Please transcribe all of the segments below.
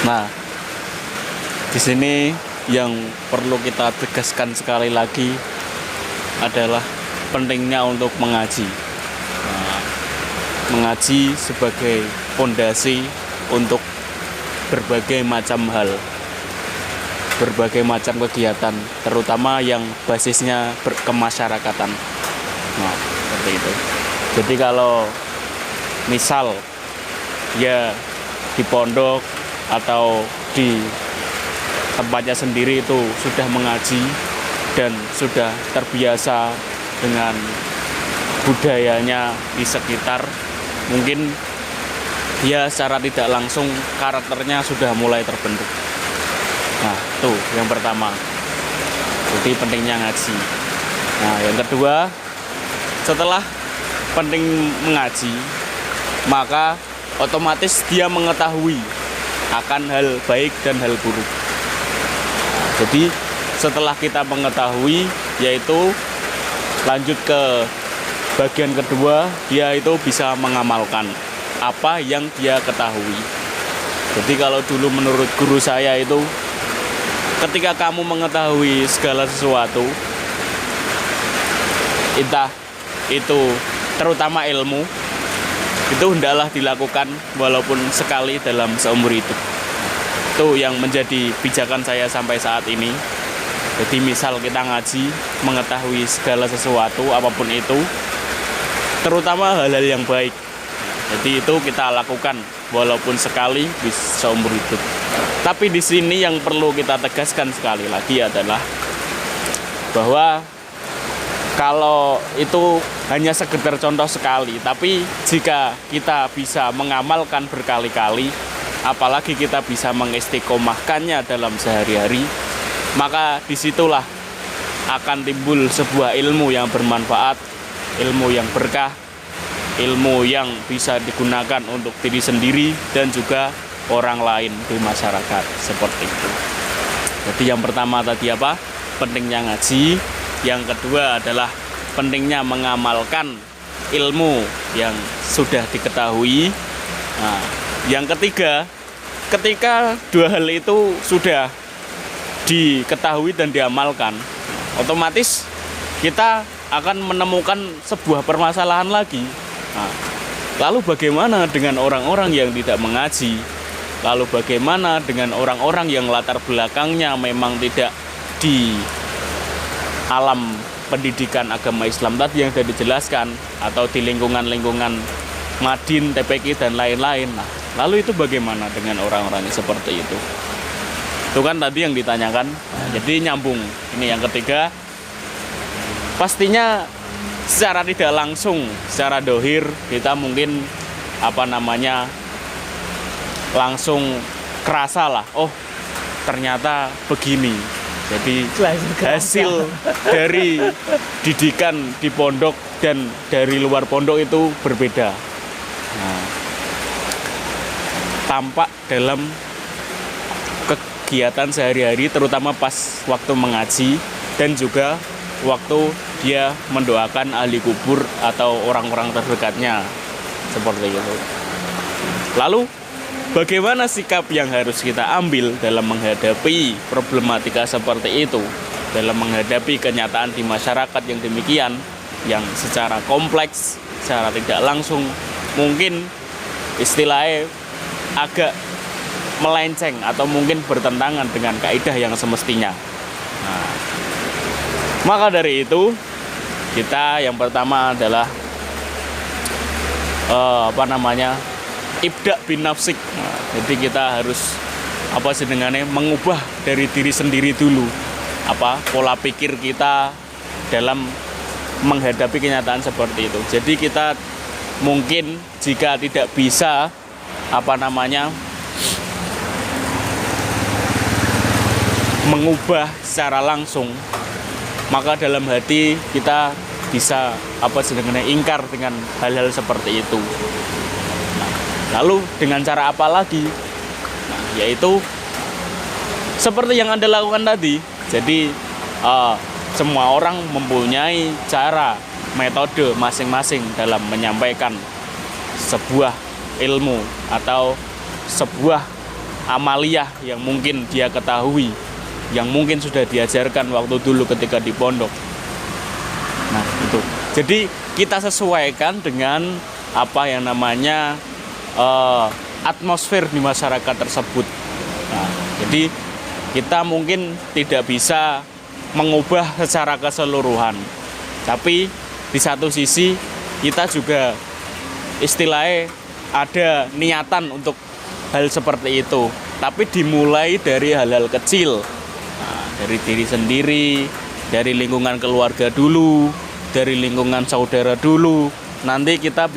Nah, di sini yang perlu kita tegaskan sekali lagi adalah pentingnya untuk mengaji. Nah, mengaji sebagai fondasi untuk berbagai macam hal, berbagai macam kegiatan, terutama yang basisnya kemasyarakatan. Nah, seperti itu. Jadi kalau misal ya di pondok atau di tempatnya sendiri itu sudah mengaji dan sudah terbiasa dengan budayanya di sekitar, mungkin dia secara tidak langsung karakternya sudah mulai terbentuk. Nah, itu yang pertama. Jadi pentingnya ngaji. Nah, yang kedua, setelah penting mengaji, maka otomatis dia mengetahui akan hal baik dan hal buruk. Jadi setelah kita mengetahui, yaitu lanjut ke bagian kedua, dia itu bisa mengamalkan apa yang dia ketahui. Jadi kalau dulu menurut guru saya itu, ketika kamu mengetahui segala sesuatu, entah itu terutama ilmu, itu hendaklah dilakukan walaupun sekali dalam seumur hidup. Itu yang menjadi pijakan saya sampai saat ini. Jadi misal kita ngaji, mengetahui segala sesuatu apapun itu, terutama hal-hal yang baik. Jadi itu kita lakukan walaupun sekali di seumur hidup. Tapi di sini yang perlu kita tegaskan sekali lagi adalah bahwa kalau itu hanya sekedar contoh sekali, tapi jika kita bisa mengamalkan berkali-kali, apalagi kita bisa mengistiqomahkannya dalam sehari-hari, maka disitulah akan timbul sebuah ilmu yang bermanfaat, ilmu yang berkah, ilmu yang bisa digunakan untuk diri sendiri dan juga orang lain di masyarakat, seperti itu. Jadi yang pertama tadi apa? Pentingnya ngaji. Yang kedua adalah pentingnya mengamalkan ilmu yang sudah diketahui. Nah, yang ketiga, ketika dua hal itu sudah diketahui dan diamalkan, otomatis kita akan menemukan sebuah permasalahan lagi. Nah, lalu bagaimana dengan orang-orang yang tidak mengaji? Lalu bagaimana dengan orang-orang yang latar belakangnya memang tidak di alam pendidikan agama Islam tadi yang sudah dijelaskan, atau di lingkungan-lingkungan Madin, TPQ dan lain-lain. Nah, lalu itu bagaimana dengan orang-orang seperti itu? Itu kan tadi yang ditanyakan. Jadi nyambung. Ini yang ketiga. Pastinya secara tidak langsung, secara dohir kita mungkin langsung kerasa lah. Oh, ternyata begini. Jadi hasil dari didikan di pondok dan dari luar pondok itu berbeda. Nah, tampak dalam kegiatan sehari-hari, terutama pas waktu mengaji dan juga waktu dia mendoakan ahli kubur atau orang-orang terdekatnya, seperti itu. Lalu bagaimana sikap yang harus kita ambil dalam menghadapi problematika seperti itu, dalam menghadapi kenyataan di masyarakat yang demikian, yang secara kompleks, secara tidak langsung, mungkin istilahnya agak melenceng atau mungkin bertentangan dengan kaidah yang semestinya. Nah, maka dari itu, kita yang pertama adalah ibda bin nafsik. Nah, jadi kita harus mengubah dari diri sendiri dulu, pola pikir kita dalam menghadapi kenyataan seperti itu. Jadi kita mungkin jika tidak bisa mengubah secara langsung, maka dalam hati kita bisa ingkar dengan hal-hal seperti itu. Lalu dengan cara apa lagi? Nah, yaitu seperti yang Anda lakukan tadi. Jadi semua orang mempunyai cara, metode masing-masing dalam menyampaikan sebuah ilmu atau sebuah amaliyah yang mungkin dia ketahui, yang mungkin sudah diajarkan waktu dulu ketika di pondok. Nah itu, jadi kita sesuaikan dengan apa yang namanya atmosfer di masyarakat tersebut. Nah, jadi kita mungkin tidak bisa mengubah secara keseluruhan, tapi di satu sisi kita juga istilahnya ada niatan untuk hal seperti itu, tapi dimulai dari hal-hal kecil. Nah, dari diri sendiri, dari lingkungan keluarga dulu, dari lingkungan saudara dulu, nanti kita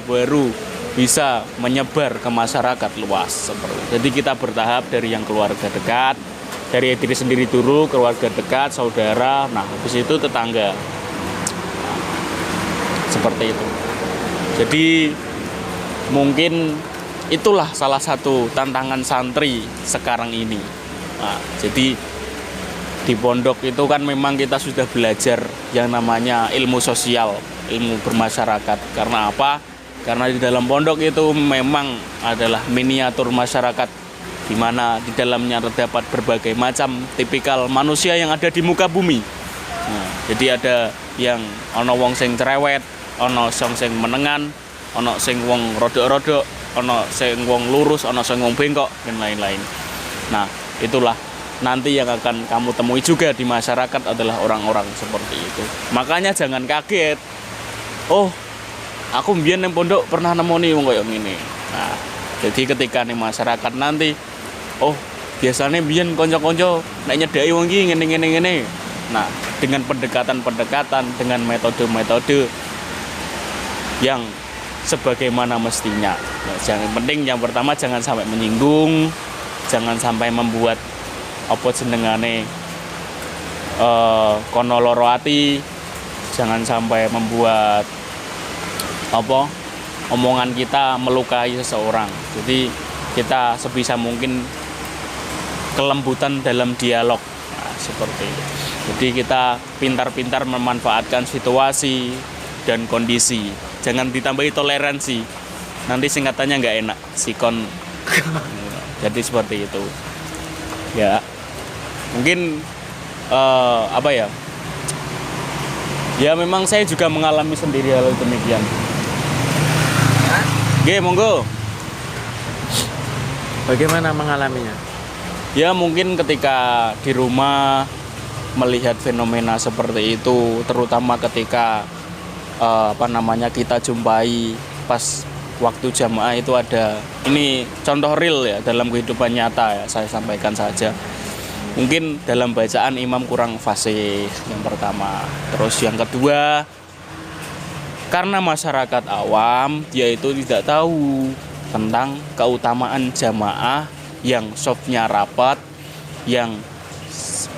baru bisa menyebar ke masyarakat luas seperti itu. Jadi kita bertahap dari yang keluarga dekat, dari diri sendiri dulu, keluarga dekat, saudara, nah habis itu tetangga. Nah, seperti itu. Jadi mungkin itulah salah satu tantangan santri sekarang ini. Nah, jadi di pondok itu kan memang kita sudah belajar yang namanya ilmu sosial, ilmu bermasyarakat. Karena apa? Karena di dalam pondok itu memang adalah miniatur masyarakat, di mana di dalamnya terdapat berbagai macam tipikal manusia yang ada di muka bumi. Nah, jadi ada yang ono wong sing cerewet, ono sing menengan, ono sing wong rodok-rodok, ono sing wong lurus, ono sing wong bengkok, dan lain-lain. Nah, itulah nanti yang akan kamu temui juga di masyarakat adalah orang-orang seperti itu. Makanya jangan kaget. Oh, aku mbiyen nang pondok pernah nemoni wong koyo ngene. Nah, jadi ketika ning masyarakat nanti, oh, biasanya mbiyen kanca-kanca nek nyedaki wong iki ngene. Nah, dengan pendekatan-pendekatan, dengan metode-metode yang sebagaimana mestinya. Nah, yang pertama jangan sampai menyinggung, jangan sampai membuat apa jenengane kono loro ati, jangan sampai membuat apa omongan kita melukai seseorang. Jadi kita sebisa mungkin kelembutan dalam dialog. Nah, seperti itu. Jadi kita pintar-pintar memanfaatkan situasi dan kondisi. Jangan ditambahi toleransi. Nanti singkatannya nggak enak, sikon. Jadi seperti itu. Ya, mungkin apa ya? Ya memang saya juga mengalami sendiri hal demikian. Oke, monggo. Bagaimana mengalaminya? Ya mungkin ketika di rumah melihat fenomena seperti itu, terutama ketika kita jumpai pas waktu jamaah itu ada, ini contoh real ya dalam kehidupan nyata ya, saya sampaikan saja. Mungkin dalam bacaan imam kurang fasih yang pertama. Terus yang kedua, karena masyarakat awam dia itu tidak tahu tentang keutamaan jamaah yang softnya rapat, yang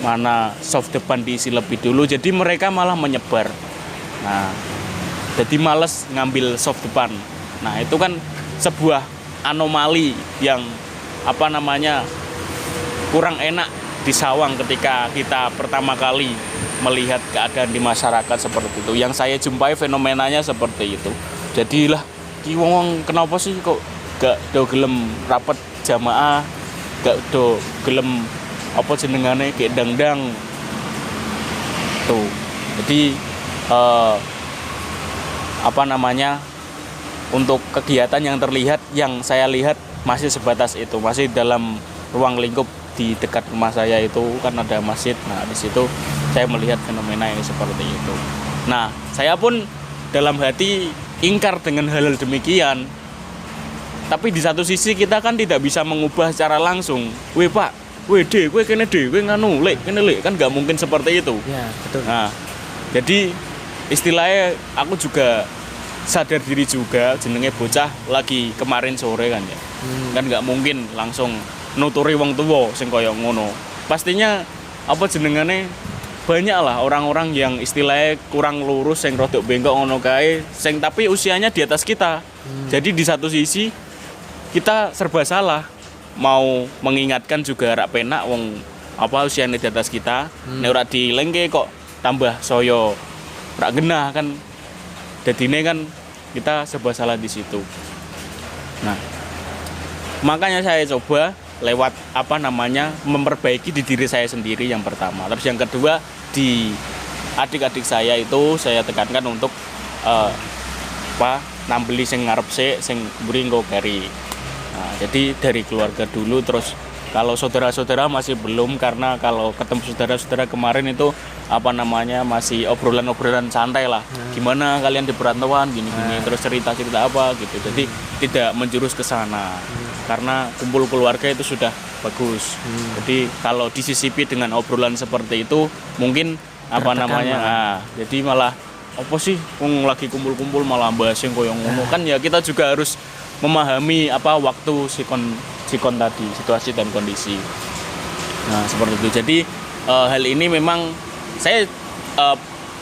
mana soft depan diisi lebih dulu, jadi mereka malah menyebar. Nah, jadi males ngambil soft depan. Nah, itu kan sebuah anomali yang kurang enak di Sawang ketika kita pertama kali melihat keadaan di masyarakat seperti itu. Yang saya jumpai fenomenanya seperti itu. Jadilah ki wong kenapa sih kok gak do gelem rapat jamaah, gak do gelem apa jenengane kayak dangdang tuh. Jadi untuk kegiatan yang terlihat, yang saya lihat masih sebatas itu, masih dalam ruang lingkup di dekat rumah saya itu kan ada masjid. Nah, di situ saya melihat fenomena yang seperti itu. Nah, saya pun dalam hati ingkar dengan hal-hal demikian. Tapi di satu sisi kita kan tidak bisa mengubah secara langsung. Weh Pak, weh De, weh kene De, weh nganu, lek kene lek, kan nggak mungkin seperti itu. Ya, betul. Nah, jadi istilahnya aku juga sadar diri juga, jenenge bocah lagi kemarin sore kan ya. Kan nggak mungkin langsung nuturi wong tuwa sing kaya ngono. Pastinya apa jenengane banyak lah orang-orang yang istilahnya kurang lurus, yang rodok bengkok ngono kae, sing tapi usianya di atas kita. Jadi di satu sisi kita serba salah, mau mengingatkan juga rak penak wong usianya di atas kita. Nek ora dilengke kok tambah soyo rak genah kan. Dadine kan kita serba salah di situ. Nah, makanya saya coba lewat memperbaiki di diri saya sendiri yang pertama. Terus yang kedua, di adik-adik saya itu saya tekankan untuk nambeli sing ngarep sing mburi engko keri. Nah, jadi dari keluarga dulu, terus kalau saudara-saudara masih belum, karena kalau ketemu saudara-saudara kemarin itu masih obrolan-obrolan santai lah. Gimana kalian di perantauan gini-gini, terus cerita-cerita apa gitu. Jadi tidak menjurus ke sana. Karena kumpul keluarga itu sudah bagus. Jadi kalau disisipi dengan obrolan seperti itu mungkin jadi malah apa sih lagi kumpul-kumpul malah bahas yang koyo ngono kan, ya kita juga harus memahami waktu sikon tadi, situasi dan kondisi. Nah, seperti itu. Jadi hal ini memang saya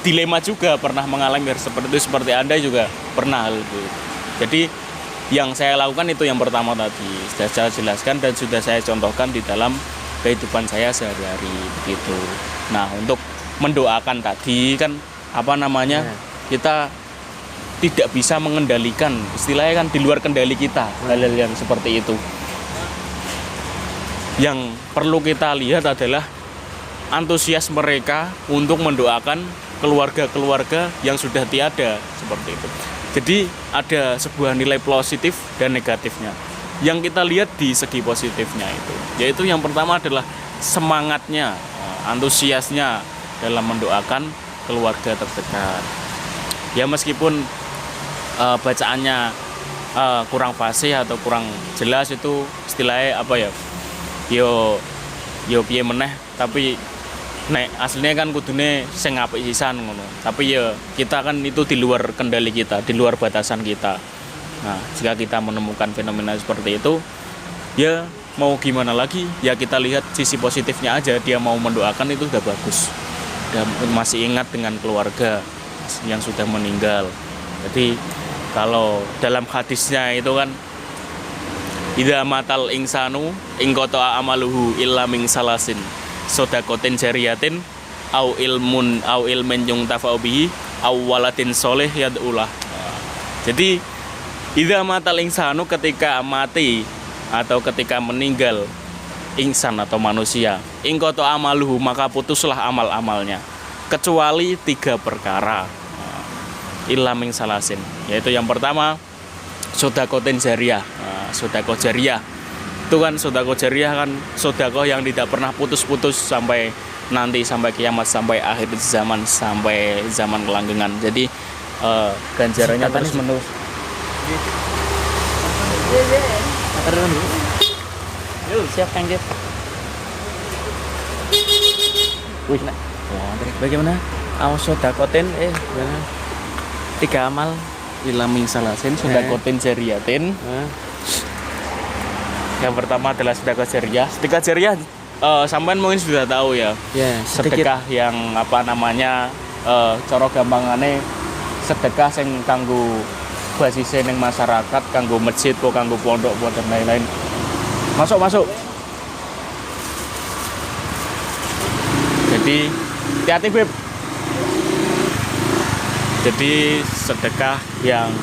dilema juga, pernah mengalami seperti itu, seperti Anda juga pernah hal itu. Jadi yang saya lakukan itu yang pertama tadi sudah saya jelaskan dan sudah saya contohkan di dalam kehidupan saya sehari-hari begitu. Nah, untuk mendoakan tadi kan kita tidak bisa mengendalikan, istilahnya kan di luar kendali kita hal-hal yang seperti itu. Yang perlu kita lihat adalah antusias mereka untuk mendoakan keluarga-keluarga yang sudah tiada, seperti itu. Jadi ada sebuah nilai positif dan negatifnya. Yang kita lihat di segi positifnya itu, yaitu yang pertama adalah semangatnya, antusiasnya dalam mendoakan keluarga terdekat. Ya meskipun bacaannya kurang fasih atau kurang jelas, itu istilahnya yo piye meneh, tapi nek aslinya kan kudune sing apik sisan ngono. Tapi ya kita kan itu di luar kendali kita, di luar batasan kita. Nah, jika kita menemukan fenomena seperti itu, ya mau gimana lagi? Ya kita lihat sisi positifnya aja, dia mau mendoakan itu udah bagus. Dan masih ingat dengan keluarga yang sudah meninggal. Jadi kalau dalam hadisnya itu kan idza matal insanu ing qata amaluhu illa min salasin sodakotin jariyatin au ilmin yung tafa'u bihi au waladin soleh yad'ulah. Jadi idza matal insanu, ketika mati atau ketika meninggal insan atau manusia, ing qata amaluhu, maka putuslah amal-amalnya kecuali 3 perkara. Illa min salasin, yaitu yang pertama sodakotin jariyah. Sodako jariyah itu kan, sodako jariyah kan sodako yang tidak pernah putus-putus sampai nanti, sampai kiamat, sampai akhir zaman, sampai zaman kelanggengan. Jadi ganjarannya terus menerus. Siap Kang Jet. Bagaimana? Sodakotin gimana? 3 amal ilamin salasin sodakotin jariyatin. Yang pertama adalah sedekah jariyah. Sedekah jariyah sampean mungkin sudah tahu ya. Sedekah yang cara gampangane sedekah sing kanggo basise ning masyarakat, kanggo masjid, kanggo pondok dan lain-lain. Masuk. Jadi hati-hati Beb. Jadi sedekah yang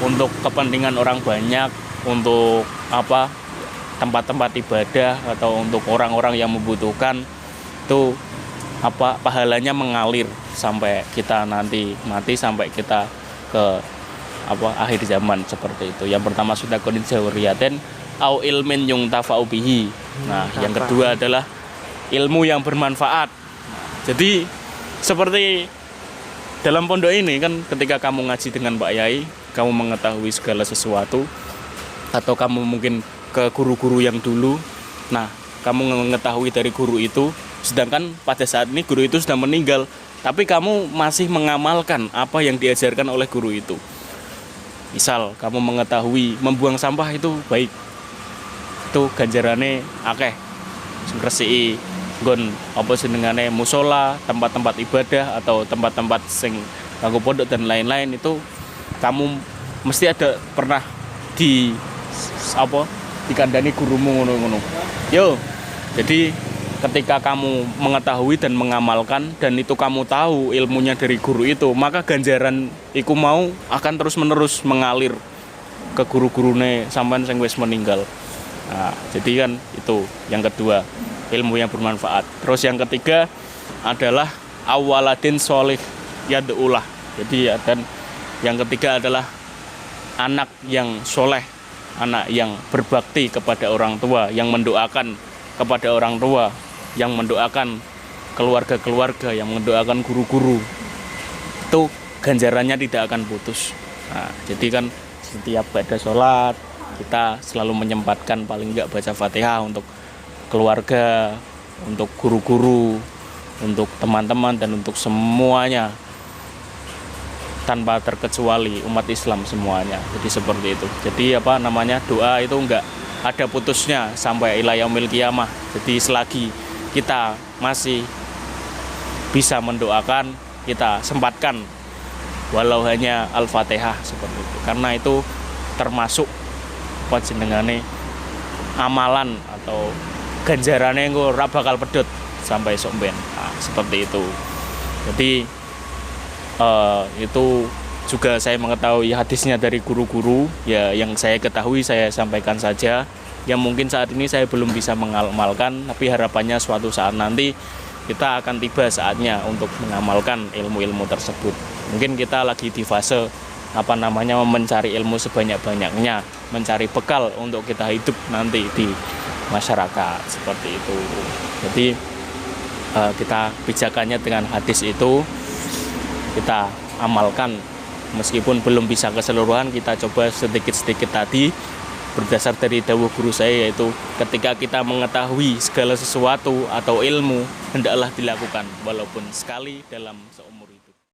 untuk kepentingan orang banyak, untuk tempat-tempat ibadah atau untuk orang-orang yang membutuhkan, itu pahalanya mengalir sampai kita nanti mati, sampai kita ke akhir zaman, seperti itu. Yang pertama sudah kondisi jawriyaten au ilmin yung tafa'u bihi. Nah, yang kedua adalah ilmu yang bermanfaat. Jadi seperti dalam pondok ini kan, ketika kamu ngaji dengan Pak Yai, kamu mengetahui segala sesuatu, atau kamu mungkin ke guru-guru yang dulu, nah kamu mengetahui dari guru itu, sedangkan pada saat ini guru itu sudah meninggal, tapi kamu masih mengamalkan apa yang diajarkan oleh guru itu. Misal kamu mengetahui membuang sampah itu baik, itu ganjarane akeh, sing gresiki nggon jenengane musola, tempat-tempat ibadah atau tempat-tempat sing kanggo pondok dan lain-lain, itu kamu mesti ada pernah dikandani gurumu ngono-ngono. Jadi ketika kamu mengetahui dan mengamalkan, dan itu kamu tahu ilmunya dari guru itu, maka ganjaran iku akan terus-menerus mengalir ke guru-gurune sampean sing wis meninggal. Nah, jadi kan itu yang kedua, ilmu yang bermanfaat. Terus yang ketiga adalah awaladin sholih yad'ulah. Jadi dan yang ketiga adalah anak yang soleh, anak yang berbakti kepada orang tua, yang mendoakan kepada orang tua, yang mendoakan keluarga-keluarga, yang mendoakan guru-guru. Itu ganjarannya tidak akan putus. Nah, jadi kan setiap pada sholat kita selalu menyempatkan paling enggak baca Fatihah untuk keluarga, untuk guru-guru, untuk teman-teman, dan untuk semuanya tanpa terkecuali umat Islam semuanya. Jadi seperti itu. Jadi doa itu enggak ada putusnya sampai ila yaumil qiyamah. Jadi selagi kita masih bisa mendoakan, kita sempatkan walau hanya Al-Fatihah seperti itu. Karena itu termasuk jenengane amalan atau ganjarane engko ora bakal pedhot sampai sok ben. Nah, seperti itu. Jadi itu juga saya mengetahui hadisnya dari guru-guru, ya yang saya ketahui saya sampaikan saja. Yang mungkin saat ini saya belum bisa mengamalkan, tapi harapannya suatu saat nanti kita akan tiba saatnya untuk mengamalkan ilmu-ilmu tersebut. Mungkin kita lagi di fase mencari ilmu sebanyak-banyaknya, mencari bekal untuk kita hidup nanti di masyarakat seperti itu. Jadi kita pijakannya dengan hadis itu kita amalkan, meskipun belum bisa keseluruhan, kita coba sedikit-sedikit tadi berdasar dari dawuh guru saya, yaitu ketika kita mengetahui segala sesuatu atau ilmu hendaklah dilakukan walaupun sekali dalam seumur